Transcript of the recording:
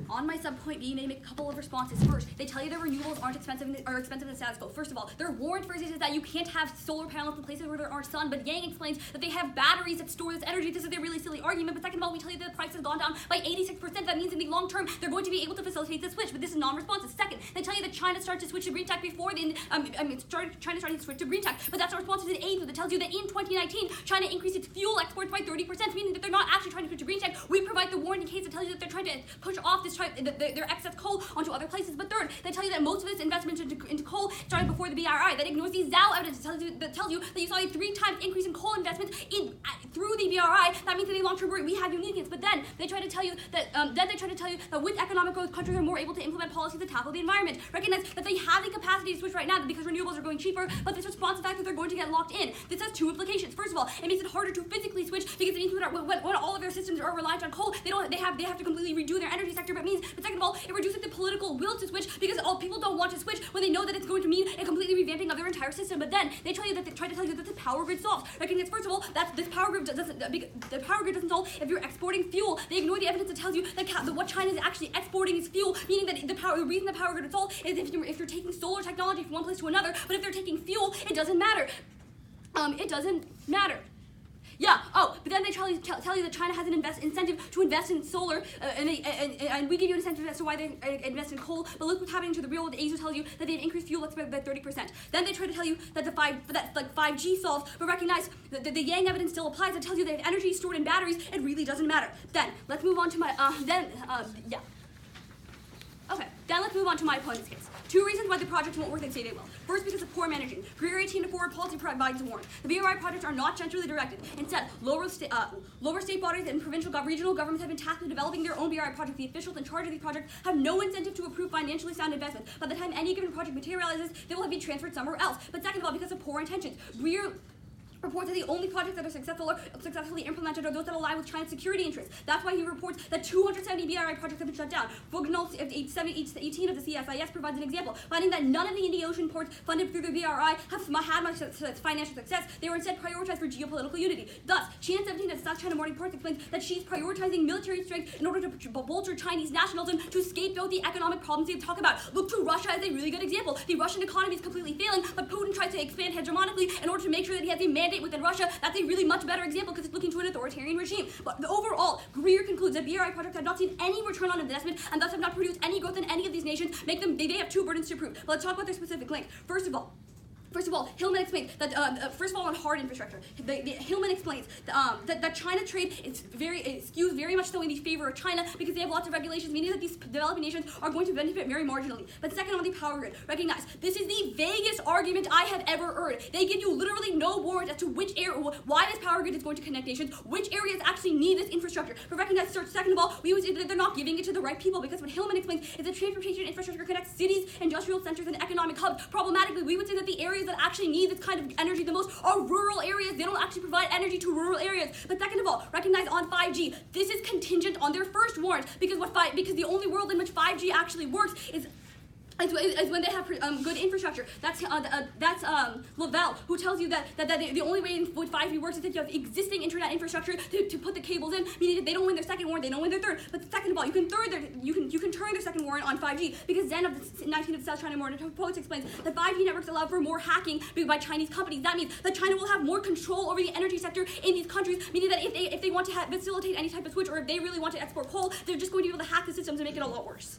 On my subpoint B, they make a couple of responses. First, they tell you that renewables aren't expensive in the status quo. First of all, their warrant for is that you can't have solar panels in places where there aren't sun, but Yang explains that they have batteries that store this energy. This is a really silly argument, but second of all, we tell you that the price has gone down by 86%. That means in the long term, they're going to be able to facilitate the switch, but this is non-responsive. Second, they tell you that China started to switch to green tech before China started to switch to green tech, but that's not responsive to the aid that tells you that in 2019, China increased its fuel exports by 30%, meaning that they're not actually trying to switch to green tech. We provide the warranty case that tells you that they're trying to push off their excess coal onto other places. But third, they tell you that most of this investment into coal started before the BRI. That ignores the Zhao evidence that tells you that you saw a 3 times increase in coal investment through the BRI. That means in the long term we have uniqueness. But then they try to tell you that with economic growth, countries are more able to implement policies that tackle the environment. Recognize that they have the capacity to switch right now because renewables are going cheaper, but this responds to the fact that they're going to get locked in. This has 2 implications. First of all, it makes it harder to physically switch because it means when all of their systems are reliant on coal, they have to completely redo their energy sector. But second of all, it reduces the political will to switch because all people don't want to switch when they know that it's going to mean a completely revamping of their entire system. But then they try to tell you that the power grid solves. Recognize first of all that the power grid doesn't solve if you're exporting fuel. They ignore the evidence that tells you that what China is actually exporting is fuel, meaning that the reason the power grid is solved is if you're taking solar technology from one place to another. But if they're taking fuel, it doesn't matter. It doesn't matter. Yeah. Oh, but then they tell you that China has an incentive to invest in solar, and we give you an incentive as to why they invest in coal. But look what's happening to the real world. The ASU tells you that they've increased fuel exports by 30%. Then they try to tell you that 5G solves, but recognize that the Yang evidence still applies. It tells you that if energy is stored in batteries, it really doesn't matter. Then let's move on to my yeah. Okay, then let's move on to my opponent's case. 2 reasons why the projects won't work, they say they will. First, because of poor managing. Greer 18 to forward policy provides a warrant. The BRI projects are not centrally directed. Instead, lower state bodies and regional governments have been tasked with developing their own BRI projects. The officials in charge of these projects have no incentive to approve financially sound investments. By the time any given project materializes, they will have been transferred somewhere else. But second of all, because of poor intentions. Greer reports that the only projects that are successfully implemented are those that align with China's security interests. That's why he reports that 270 BRI projects have been shut down. Fugnell 18 of the CSIS provides an example, finding that none of the Indian Ocean ports funded through the BRI have had much financial success. They were instead prioritized for geopolitical unity. Thus, Qian 17 of the South China Morning Post explains that she's prioritizing military strength in order to bolster Chinese nationalism to scapegoat the economic problems they talk about. Look to Russia as a really good example. The Russian economy is completely failing, but Putin tries to expand hegemonically in order to make sure that he has a mandate within Russia. That's a really much better example because it's looking to an authoritarian regime. But overall, Greer concludes that BRI projects have not seen any return on investment and thus have not produced any growth in any of these nations. They have 2 burdens to prove. But let's talk about their specific link. First of all, Hillman explains that, first of all, on hard infrastructure, Hillman explains that China trade skews very much so in the favor of China because they have lots of regulations, meaning that these developing nations are going to benefit very marginally. But second, on the power grid, recognize this is the vaguest argument I have ever heard. They give you literally no warrant as to which area, why this power grid is going to connect nations, which areas actually need this infrastructure. But recognize, second of all, we would say that they're not giving it to the right people because what Hillman explains is that transportation infrastructure connects cities, industrial centers, and economic hubs. Problematically, we would say that the areas that actually need this kind of energy the most are rural areas. They don't actually provide energy to rural areas. But second of all, recognize on 5G, this is contingent on their first warrant because the only world in which 5G actually works is when they have good infrastructure. That's Lavelle, who tells you that the only way in which 5G works is if you have existing internet infrastructure to put the cables in, meaning that they don't win their second warrant, they don't win their third. But second of all, you can turn their second warrant on 5G because Zen of the 19 of the South China Morning Post explains that 5G networks allow for more hacking by Chinese companies. That means that China will have more control over the energy sector in these countries, meaning that if they want to facilitate any type of switch or if they really want to export coal, they're just going to be able to hack the systems and make it a lot worse.